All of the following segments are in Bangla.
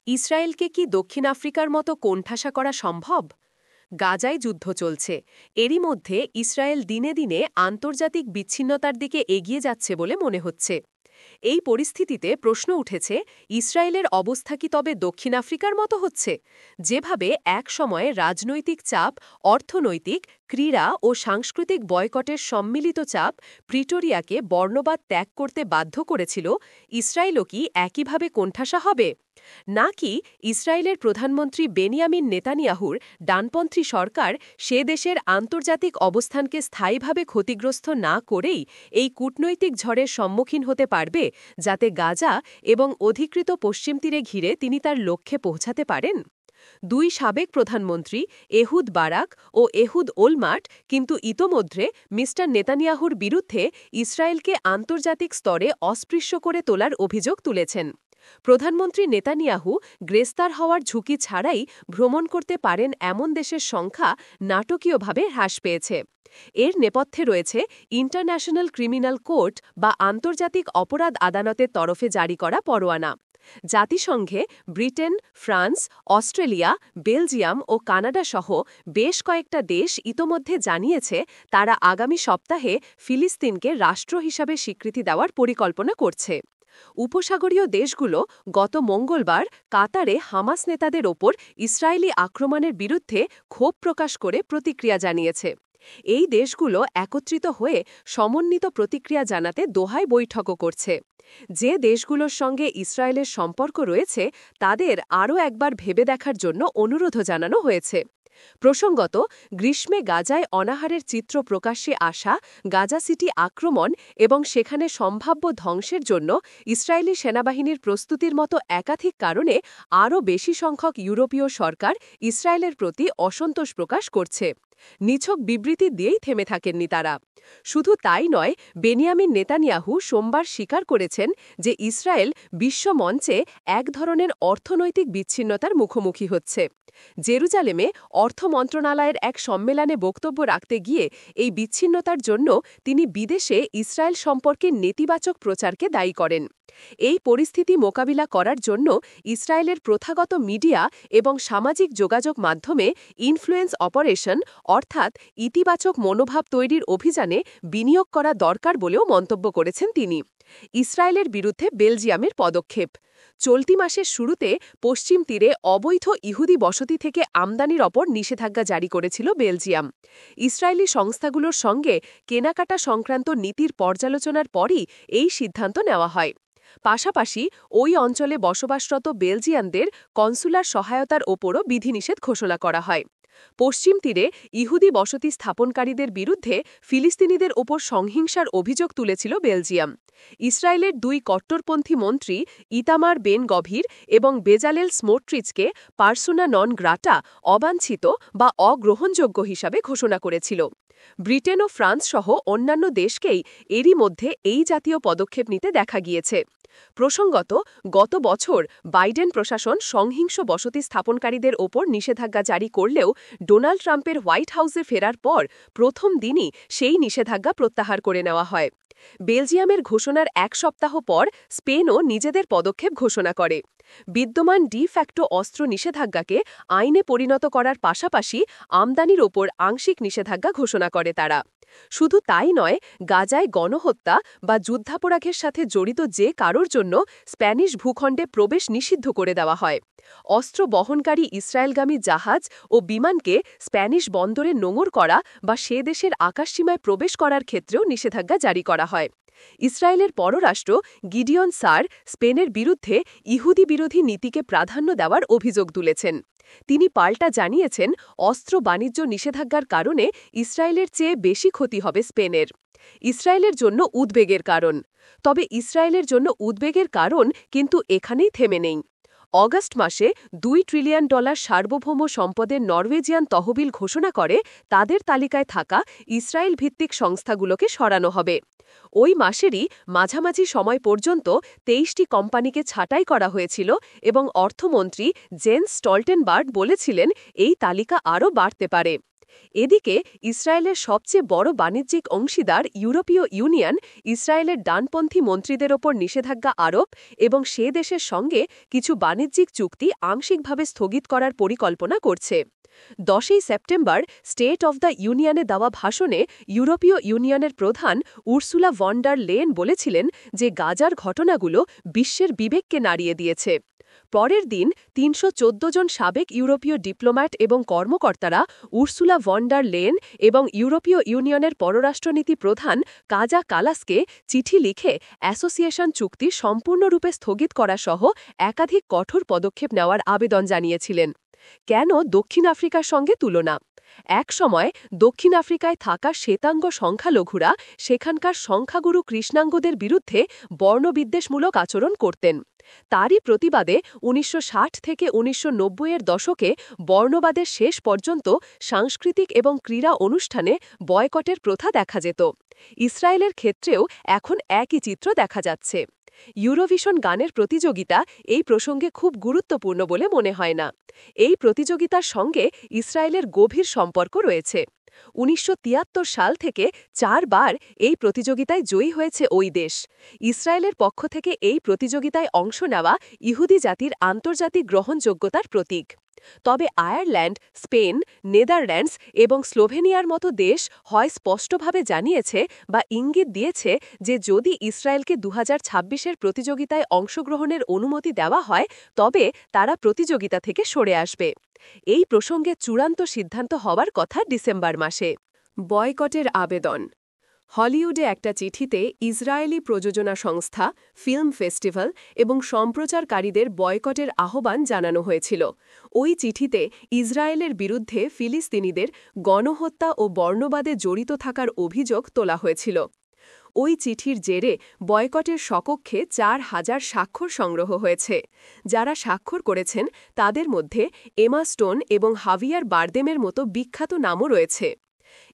ইসরায়েলকে কি দক্ষিণ আফ্রিকার মতো কোণঠাসা করা সম্ভব? গাজায় যুদ্ধ চলছে। এরই মধ্যে ইসরায়েল দিনে দিনে আন্তর্জাতিক বিচ্ছিন্নতার দিকে এগিয়ে যাচ্ছে বলে মনে হচ্ছে। এই পরিস্থিতিতে প্রশ্ন উঠেছে, ইসরায়েলের অবস্থা কি তবে দক্ষিণ আফ্রিকার মতো হচ্ছে, যেভাবে এক সময়ে রাজনৈতিক চাপ, অর্থনৈতিক, ক্রীড়া ও সাংস্কৃতিক বয়কটের সম্মিলিত চাপ প্রিটোরিয়াকে বর্ণবাদ ত্যাগ করতে বাধ্য করেছিল? ইসরায়েলও কি একইভাবে কোণঠাসা হবে? নাকি ইসরায়েলের প্রধানমন্ত্রী বেনিয়ামিন নেতানিয়াহুর ডানপন্থী সরকার সে দেশের আন্তর্জাতিক অবস্থানকে স্থায়ীভাবে ক্ষতিগ্রস্ত না করেই এই কূটনৈতিক ঝড়ের সম্মুখীন হতে পারবে, যাতে গাজা এবং অধিকৃত পশ্চিম তীরে ঘিরে তিনি তার লক্ষ্যে পৌঁছাতে পারেন? দুই সাবেক প্রধানমন্ত্রী এহুদ বারাক ও এহুদ ওলমার্ট কিন্তু ইতোমধ্যে মিস্টার নেতানিয়াহুর বিরুদ্ধে ইসরায়েলকে আন্তর্জাতিক স্তরে অস্পৃশ্য করে তোলার অভিযোগ তুলেছেন। প্রধানমন্ত্রী নেতানিয়াহু গ্রেফতার হওয়ার ঝুঁকি ছাড়াই ভ্রমণ করতে পারেন এমন দেশের সংখ্যা নাটকীয়ভাবে হ্রাস পেয়েছে। এর নেপথ্যে রয়েছে ইন্টারন্যাশনাল ক্রিমিনাল কোর্ট বা আন্তর্জাতিক অপরাধ আদালতের তরফে জারি করা পরোয়ানা। জাতিসংঘে ব্রিটেন, ফ্রান্স, অস্ট্রেলিয়া, বেলজিয়াম ও কানাডা সহ বেশ কয়েকটা দেশ ইতোমধ্যে জানিয়েছে তারা আগামী সপ্তাহে ফিলিস্তিনকে রাষ্ট্র হিসাবে স্বীকৃতি দেওয়ার পরিকল্পনা করছে। উপসাগরীয় দেশগুলো গত মঙ্গলবার কাতারে হামাস নেতাদের ওপর ইসরায়েলি আক্রমণের বিরুদ্ধে ক্ষোভ প্রকাশ করে প্রতিক্রিয়া জানিয়েছে। এই দেশগুলো একত্রিত হয়ে সমন্বিত প্রতিক্রিয়া জানাতে দোহায় বৈঠকও করছে। যে দেশগুলোর সঙ্গে ইসরায়েলের সম্পর্ক রয়েছে তাদের আরও একবার ভেবে দেখার জন্য অনুরোধও জানানো হয়েছে। প্রসঙ্গত, গ্রীষ্মে গাজায় অনাহারের চিত্র প্রকাশ্যে আসা, গাজা সিটি আক্রমণ এবং সেখানে সম্ভাব্য ধ্বংসের জন্য ইসরায়েলি সেনাবাহিনীর প্রস্তুতির মতো একাধিক কারণে আরও বেশি সংখ্যক ইউরোপীয় সরকার ইসরায়েলের প্রতি অসন্তোষ প্রকাশ করছে। নিছক বিবৃতি দিয়েই থেমে থাকেননি তারা। শুধু তাই নয়, বেনিয়ামিন নেতানিয়াহু সোমবার স্বীকার করেছেন যে ইসরায়েল বিশ্ব মঞ্চে এক ধরনের অর্থনৈতিক বিচ্ছিন্নতার মুখোমুখি হচ্ছে। জেরুজালেমে অর্থ মন্ত্রণালয়ের এক সম্মেলনে বক্তব্য রাখতে গিয়ে এই বিচ্ছিন্নতার জন্য তিনি বিদেশে ইসরায়েল সম্পর্কে নেতিবাচক প্রচারকে দায়ী করেন। এই পরিস্থিতি মোকাবিলা করার জন্য ইসরায়েলের প্রথাগত মিডিয়া এবং সামাজিক যোগাযোগ মাধ্যমে ইনফ্লুয়েন্স অপারেশন অর্থাৎ ইতিবাচক মনোভাব তৈরির অভিযানে বিনিয়োগ করা দরকার বলেও মন্তব্য করেছেন তিনি। ইসরায়েলের বিরুদ্ধে বেলজিয়ামের পদক্ষেপ। চলতি মাসের শুরুতে পশ্চিম তীরে অবৈধ ইহুদি বসতি থেকে আমদানির ওপর নিষেধাজ্ঞা জারি করেছিল বেলজিয়াম। ইসরায়েলি সংস্থাগুলোর সঙ্গে কেনাকাটা সংক্রান্ত নীতির পর্যালোচনার পরই এই সিদ্ধান্ত নেওয়া হয়। পাশাপাশি ওই অঞ্চলে বসবাসরত বেলজিয়ানদের কনসুলার সহায়তার ওপরও বিধিনিষেধ ঘোষণা করা হয়। পশ্চিম তীরে ইহুদি বসতি স্থাপনকারীদের বিরুদ্ধে ফিলিস্তিনিদের ওপর সহিংসার অভিযোগ তুলেছিল বেলজিয়াম। ইসরায়েলের দুই কট্টরপন্থী মন্ত্রী ইতামার বেন গভীর এবং বেজালেল স্মোট্রিচকে পার্সোনা নন গ্রাটা অবাঞ্ছিত বা অগ্রহণযোগ্য হিসাবে ঘোষণা করেছিল। ব্রিটেন ও ফ্রান্স সহ অন্যান্য দেশকেই এরই মধ্যে এই জাতীয় পদক্ষেপ নিতে দেখা গিয়েছে। প্রসঙ্গত, গত বছর বাইডেন প্রশাসন সহিংস বসতি স্থাপনকারীদের ওপর নিষেধাজ্ঞা জারি করলেও ডোনাল্ড ট্রাম্পের হোয়াইট হাউসে ফেরার পর প্রথম দিনই সেই নিষেধাজ্ঞা প্রত্যাহার করে নেওয়া হয়। বেলজিয়ামের ঘোষণার এক সপ্তাহ পর স্পেনও নিজেদের পদক্ষেপ ঘোষণা করে। বিদ্যমান ডি ফ্যাক্টো অস্ত্র নিষেধাজ্ঞাকে আইনে পরিণত করার পাশাপাশি আমদানির ওপর আংশিক নিষেধাজ্ঞা ঘোষণা করে তারা। শুধু তাই নয়, গাজায় গণহত্যা বা যুদ্ধাপরাধের সাথে জড়িত যে কারোর জন্য স্প্যানিশ ভূখণ্ডে প্রবেশ নিষিদ্ধ করে দেওয়া হয়। অস্ত্র বহনকারী ইসরায়েলগামী জাহাজ ও বিমানকে স্প্যানিশ বন্দরে নোঙর করা বা সে দেশের আকাশসীমায় প্রবেশ করার ক্ষেত্রেও নিষেধাজ্ঞা জারি করা হয়। ইসরায়েলের পররাষ্ট্র গিডিয়ন সার স্পেনের বিরুদ্ধে ইহুদি বিরোধী নীতিকে প্রাধান্য দেওয়ার অভিযোগ তুলেছেন। তিনি পাল্টা জানিয়েছেন, অস্ত্র বাণিজ্য নিষেধাজ্ঞার কারণে ইসরায়েলের চেয়ে বেশি ক্ষতি হবে স্পেনের। ইসরায়েলের জন্য উদ্বেগের কারণ। তবে ইসরায়েলের জন্য উদ্বেগের কারণ কিন্তু এখানেই থেমে নেই। অগাস্ট মাসে $2 ট্রিলিয়ন সার্বভৌম সম্পদের নরওয়েজিয়ান তহবিল ঘোষণা করে তাদের তালিকায় থাকা ইসরায়েল ভিত্তিক সংস্থাগুলোকে সরানো হবে। ওই মাসেরই মাঝামাঝি সময় পর্যন্ত 23টি কোম্পানিকে ছাঁটাই করা হয়েছিল এবং অর্থমন্ত্রী জেন্স স্টলটেনবার্গ বলেছিলেন এই তালিকা আরও বাড়তে পারে। এদিকে ইসরায়েলের সবচেয়ে বড় বাণিজ্যিক অংশীদার ইউরোপীয় ইউনিয়ন ইসরায়েলের ডানপন্থী মন্ত্রীদের ওপর নিষেধাজ্ঞা আরোপ এবং সে দেশের সঙ্গে কিছু বাণিজ্যিক চুক্তি আংশিকভাবে স্থগিত করার পরিকল্পনা করছে। 10 সেপ্টেম্বর স্টেট অব দ্য ইউনিয়নে দেওয়া ভাষণে ইউরোপীয় ইউনিয়নের প্রধান উর্সুলা ভন ডার লেয়েন বলেছিলেন যে গাজার ঘটনাগুলো বিশ্বের বিবেককে নাড়িয়ে দিয়েছে। পরের দিন ৩১৪ জন সাবেক ইউরোপীয় ডিপ্লোম্যাট এবং কর্মকর্তারা উর্সুলা ভন ডার লেয়েন এবং ইউরোপীয় ইউনিয়নের পররাষ্ট্রনীতি প্রধান কাজা কালাসকে চিঠি লিখে অ্যাসোসিয়েশন চুক্তি সম্পূর্ণরূপে স্থগিত করা সহ একাধিক কঠোর পদক্ষেপ নেওয়ার আবেদন জানিয়েছিলেন। কেন দক্ষিণ আফ্রিকার সঙ্গে তুলনা? এক সময় দক্ষিণ আফ্রিকায় থাকা শ্বেতাঙ্গ সংখ্যালঘুরা সেখানকার সংখ্যাগুরু কৃষ্ণাঙ্গদের বিরুদ্ধে বর্ণবিদ্বেষমূলক আচরণ করতেন। তারই প্রতিবাদে ১৯৬০ থেকে ১৯৯০-এর দশকে বর্ণবাদের শেষ পর্যন্ত সাংস্কৃতিক এবং ক্রীড়া অনুষ্ঠানে বয়কটের প্রথা দেখা যেত। ইসরায়েলের ক্ষেত্রেও এখন একই চিত্র দেখা যাচ্ছে। ইউরোভিশন গানের প্রতিযোগিতা এই প্রসঙ্গে খুব গুরুত্বপূর্ণ বলে মনে হয় না। এই প্রতিযোগিতার সঙ্গে ইসরায়েলের গভীর সম্পর্ক রয়েছে। ১৯৭৩ সাল থেকে ৪ বার এই প্রতিযোগিতায় জয়ী হয়েছে ওই দেশ। ইসরায়েলের পক্ষ থেকে এই প্রতিযোগিতায় অংশ নেওয়া ইহুদি জাতির আন্তর্জাতিক গ্রহণযোগ্যতার প্রতীক। তবে আয়ারল্যান্ড, স্পেন, নেদারল্যান্ডস এবং স্লোভেনিয়ার মতো দেশ হয় স্পষ্টভাবে জানিয়েছে বা ইঙ্গিত দিয়েছে যে যদি ইসরায়েলকে ২০২৬-এর প্রতিযোগিতায় অংশগ্রহণের অনুমতি দেওয়া হয় তবে তারা প্রতিযোগিতা থেকে সরে আসবে। এই প্রসঙ্গে চূড়ান্ত সিদ্ধান্ত হওয়ার কথা ডিসেম্বর মাসে। বয়কটের আবেদন। হলিউডে একটা চিঠিতে ইসরায়েলি প্রযোজনা সংস্থা, ফিল্ম ফেস্টিভ্যাল এবং সম্প্রচারকারীদের বয়কটের আহ্বান জানানো হয়েছিল। ওই চিঠিতে ইসরায়েলের বিরুদ্ধে ফিলিস্তিনিদের গণহত্যা ও বর্ণবাদে জড়িত থাকার অভিযোগ তোলা হয়েছিল। ওই চিঠির জেরে বয়কটের সপক্ষে ৪,০০০ স্বাক্ষর সংগ্রহ হয়েছে। যারা স্বাক্ষর করেছেন তাদের মধ্যে এমা স্টোন এবং হাভিয়ার বারদেমের মতো বিখ্যাত নামও রয়েছে।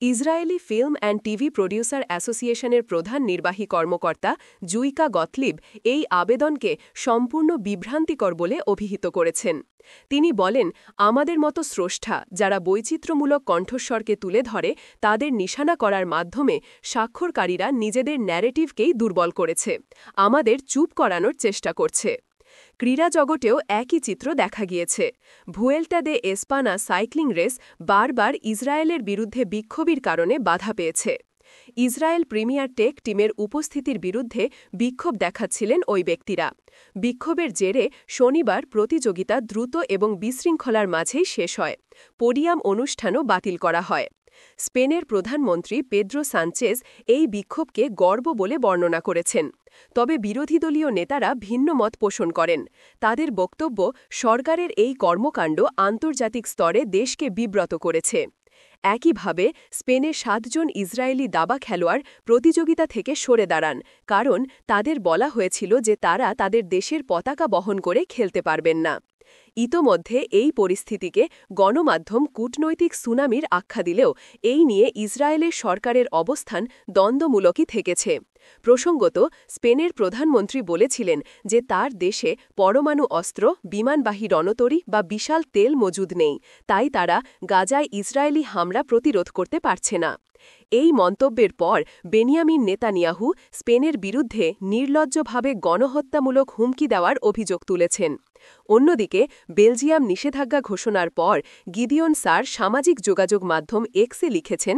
Israeli film and TV producer অ্যাসোসিয়েশনের প্রধান নির্বাহী কর্মকর্তা জুইকা গতলিব এই আবেদনকে সম্পূর্ণ বিভ্রান্তিকর বলে অভিহিত করেছেন। তিনি বলেন, আমাদের মতো স্রষ্টা যারা বৈচিত্র্যমূলক কণ্ঠস্বরকে তুলে ধরে তাদের নিশানা করার মাধ্যমে স্বাক্ষরকারীরা নিজেদের ন্যারেটিভকেই দুর্বল করেছে, আমাদের চুপ করানোর চেষ্টা করছে। ক্রীড়া জগতেও একই চিত্র দেখা গিয়েছে। ভুয়েল্টা দে এসপানা সাইক্লিং রেস বারবার ইসরায়েলের বিরুদ্ধে বিক্ষোভের কারণে বাধা পেয়েছে। ইসরায়েল প্রিমিয়ার টেক টিমের উপস্থিতির বিরুদ্ধে বিক্ষোভ দেখাচ্ছিলেন ওই ব্যক্তিরা। বিক্ষোভের জেরে শনিবার প্রতিযোগিতা দ্রুত এবং বিশৃঙ্খলার মাঝেই শেষ হয়। পোডিয়াম অনুষ্ঠানও বাতিল করা হয়। স্পেনের প্রধানমন্ত্রী পেদ্রো সানচেজ এই বিক্ষোভকে গর্ব বলে বর্ণনা করেছেন। তবে বিরোধী দলীয় নেতারা ভিন্ন মত পোষণ করেন। তাদের বক্তব্য, সরকারের এই কর্মকাণ্ড আন্তর্জাতিক স্তরে দেশকে বিব্রত করেছে। একইভাবে স্পেনে ৭ জন ইসরায়েলি দাবা খেলোয়াড় প্রতিযোগিতা থেকে সরে দাঁড়ান, কারণ তাদের বলা হয়েছিল যে তারা তাদের দেশের পতাকা বহন করে খেলতে পারবেন না। ইতোমধ্যে এই পরিস্থিতিকে গণমাধ্যম কূটনৈতিক সুনামির আখ্যা দিলেও এই নিয়ে ইসরায়েলের সরকারের অবস্থান দ্বন্দ্বমূলকই থেকেছে। প্রসঙ্গত, স্পেনের প্রধানমন্ত্রী বলেছিলেন যে তার দেশে পরমাণু অস্ত্র, বিমানবাহী রণতরী বা বিশাল তেল মজুদ নেই, তাই তারা গাজায় ইসরায়েলি হামলা প্রতিরোধ করতে পারছে না। এই মন্তব্যের পর বেনিয়ামিন নেতানিয়াহু স্পেনের বিরুদ্ধে নির্লজ্জভাবে গণহত্যামূলক হুমকি দেওয়ার অভিযোগ তুলেছেন। অন্যদিকে বেলজিয়াম নিষেধাজ্ঞা ঘোষণার পর গিদিয়ন সার সামাজিক যোগাযোগ মাধ্যম এক্সে লিখেছেন,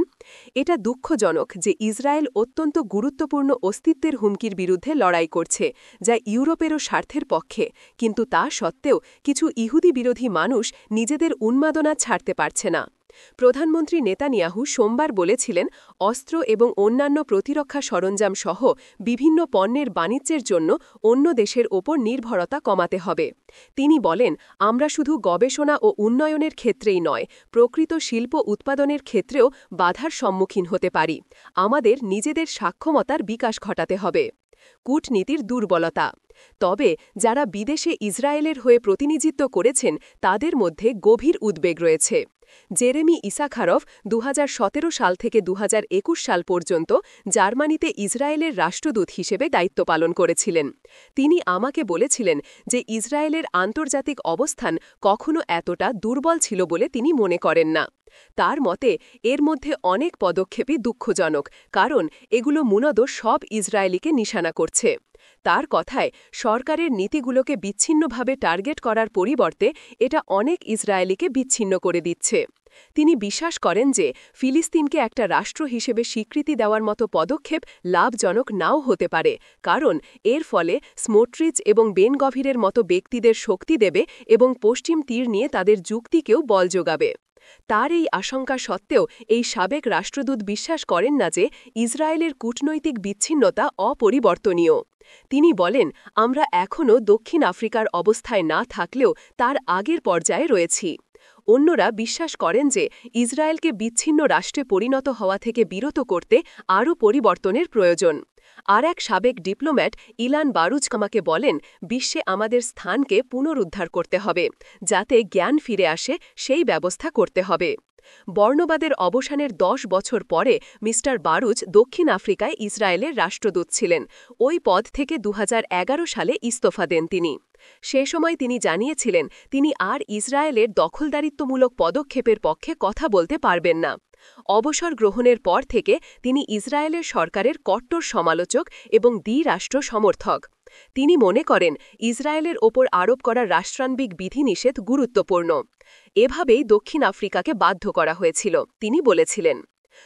এটা দুঃখজনক যে ইসরায়েল অত্যন্ত গুরুত্বপূর্ণ অস্তিত্বের হুমকির বিরুদ্ধে লড়াই করছে, যা ইউরোপেরও স্বার্থের পক্ষে, কিন্তু তা সত্ত্বেও কিছু ইহুদি বিরোধী মানুষ নিজেদের উন্মাদনা ছাড়তে পারছে না। প্রধানমন্ত্রী নেতানিয়াহু সোমবার বলেছিলেন, অস্ত্র এবং অন্যান্য প্রতিরক্ষা সরঞ্জাম সহ বিভিন্ন পণ্যের বাণিজ্যের জন্য অন্য দেশের ওপর নির্ভরতা কমাতে হবে। তিনি বলেন, আমরা শুধু গবেষণা ও উন্নয়নের ক্ষেত্রেই নয়, প্রকৃত শিল্প উৎপাদনের ক্ষেত্রেও বাধার সম্মুখীন হতে পারি। আমাদের নিজেদের সক্ষমতার বিকাশ ঘটাতে হবে। কূটনীতির দুর্বলতা। তবে যারা বিদেশে ইসরায়েলের হয়ে প্রতিনিধিত্ব করেছেন তাদের মধ্যে গভীর উদ্বেগ রয়েছে। জেরেমি ইসাখারভ 2017 সাল থেকে 2021 সাল পর্যন্ত জার্মানিতে ইসরায়েলের রাষ্ট্রদূত হিসেবে দায়িত্ব পালন করেছিলেন। তিনি আমাকে বলেছিলেন যে ইসরায়েলের আন্তর্জাতিক অবস্থান কখনো এতটা দুর্বল ছিল বলে তিনি মনে করেন না। তার মতে এর মধ্যে অনেক পদক্ষেপই দুঃখজনক, কারণ এগুলো মূলত সব ইসরায়েলিকে নিশানা করছে। তার কথায় সরকারের নীতিগুলোকে বিচ্ছিন্নভাবে টার্গেট করার পরিবর্তে এটা অনেক ইসরায়েলিকে বিচ্ছিন্ন করে দিচ্ছে। তিনি বিশ্বাস করেন যে ফিলিস্তিনকে একটা রাষ্ট্র হিসেবে স্বীকৃতি দেওয়ার মতো পদক্ষেপ লাভজনক নাও হতে পারে, কারণ এর ফলে স্মোট্রিচ এবং বেন গভিরের মতো ব্যক্তিদের শক্তি দেবে এবং পশ্চিম তীর নিয়ে তাদের যুক্তিকেও বল যোগাবে। তার এই আশঙ্কা সত্ত্বেও এই সাবেক রাষ্ট্রদূত বিশ্বাস করেন না যে ইসরায়েলের কূটনৈতিক বিচ্ছিন্নতা অপরিবর্তনীয়। তিনি বলেন, আমরা এখনও দক্ষিণ আফ্রিকার অবস্থায় না থাকলেও তার আগের পর্যায়ে রয়েছি। অন্যরা বিশ্বাস করেন যে ইসরায়েলকে বিচ্ছিন্ন রাষ্ট্রে পরিণত হওয়া থেকে বিরত করতে আরও পরিবর্তনের প্রয়োজন। আর এক সাবেক ডিপ্লোম্যাট ইলান বারুজকামাকে বলেন, বিশ্বে আমাদের স্থানকে পুনরুদ্ধার করতে হবে, যাতে জ্ঞান ফিরে আসে সেই ব্যবস্থা করতে হবে। বর্ণবাদের অবসানের 10 বছর পরে মিস্টার বারুজ দক্ষিণ আফ্রিকায় ইসরায়েলের রাষ্ট্রদূত ছিলেন। ওই পদ থেকে 2011 সালে ইস্তফা দেন তিনি। সে সময় তিনি জানিয়েছিলেন তিনি আর ইসরায়েলের দখলদারিত্বমূলক পদক্ষেপের পক্ষে কথা বলতে পারবেন না। অবসর গ্রহণের পর থেকে তিনি ইসরায়েলের সরকারের কট্টর সমালোচক এবং দ্বিরাষ্ট্র সমর্থক। তিনি মনে করেন ইসরায়েলের ওপর আরোপ করা রাষ্ট্রান্বিক বিধিনিষেধ গুরুত্বপূর্ণ। এভাবেই দক্ষিণ আফ্রিকাকে বাধ্য করা হয়েছিল, তিনি বলেছিলেন।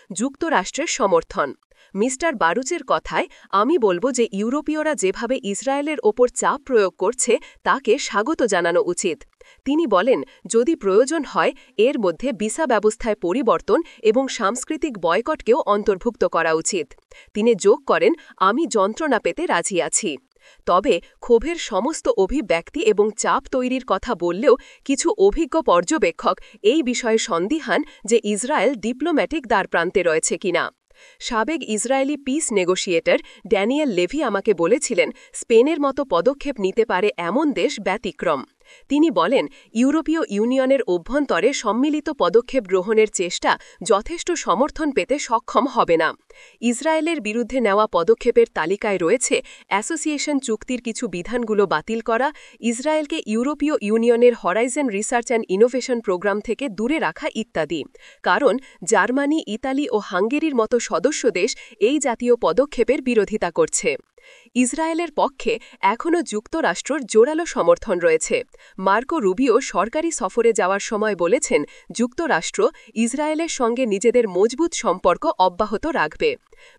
যুক্তরাষ্ট্রের সমর্থন। মিস্টার বারুচের কথায় আমি বলবো যে ইউরোপীয়রা যেভাবে ইসরায়েলের ওপর চাপ প্রয়োগ করছে তাকে স্বাগত জানানো উচিত। তিনি বলেন, যদি প্রয়োজন হয় এর মধ্যে ভিসা ব্যবস্থায় পরিবর্তন এবং সাংস্কৃতিক বয়কটকেও অন্তর্ভুক্ত করা উচিত। তিনি যোগ করেন, আমি যন্ত্রণা পেতে রাজি আছি। তবে ক্ষোভের সমস্ত অভিব্যক্তি এবং চাপ তৈরির কথা বললেও কিছু অভিজ্ঞ পর্যবেক্ষক এই বিষয়ে সন্দিহান যে ইসরায়েল ডিপ্লোম্যাটিক দ্বারপ্রান্তে রয়েছে কিনা। সাবেক Israeli peace negotiator Daniel Levy আমাকে বলেছিলেন, স্পেনের মতো পদক্ষেপ নিতে পারে এমন দেশ ব্যতিক্রম। তিনি বলেন, ইউরোপীয় ইউনিয়নের অভ্যন্তরে সম্মিলিত পদক্ষেপ গ্রহণের চেষ্টা যথেষ্ট সমর্থন পেতে সক্ষম হবে না। ইসরায়েলের বিরুদ্ধে নেওয়া পদক্ষেপের তালিকায় রয়েছে অ্যাসোসিয়েশন চুক্তির কিছু বিধানগুলো বাতিল করা, ইসরায়েলকে ইউরোপীয় ইউনিয়নের Horizon research and innovation programme থেকে দূরে রাখা ইত্যাদি। কারণ জার্মানি, ইতালি ও হাঙ্গেরির মতো সদস্য দেশ এই জাতীয় পদক্ষেপের বিরোধিতা করছে। ইসরায়েলের পক্ষে এখনও যুক্তরাষ্ট্রের জোরালো সমর্থন রয়েছে। মার্কো রুবিও সরকারি সফরে যাওয়ার সময় বলেছেন, যুক্তরাষ্ট্র ইসরায়েলের সঙ্গে নিজেদের মজবুত সম্পর্ক অব্যাহত রাখবে।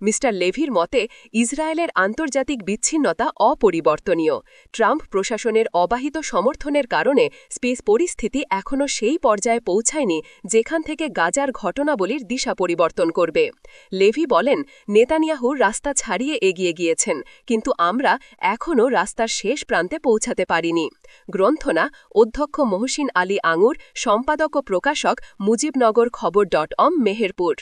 মিস্টার লেভির মতে ইসরায়েলের আন্তর্জাতিক বিচ্ছিন্নতা অপরিবর্তনীয়। ট্রাম্প প্রশাসনের অবাহিত সমর্থনের কারণে স্পেস পরিস্থিতি এখনও সেই পর্যায়ে পৌঁছায়নি যেখান থেকে গাজার ঘটনাবলীর দিশা পরিবর্তন করবে। লেভি বলেন, নেতানিয়াহুর রাস্তা ছাড়িয়ে এগিয়ে গিয়েছেন, কিন্তু আমরা এখনও রাস্তার শেষ প্রান্তে পৌঁছাতে পারিনি। গ্রন্থনা অধ্যক্ষ মহসিন আলী আঙুর, সম্পাদক ও প্রকাশক মুজিবনগর খবর.com, মেহেরপুর।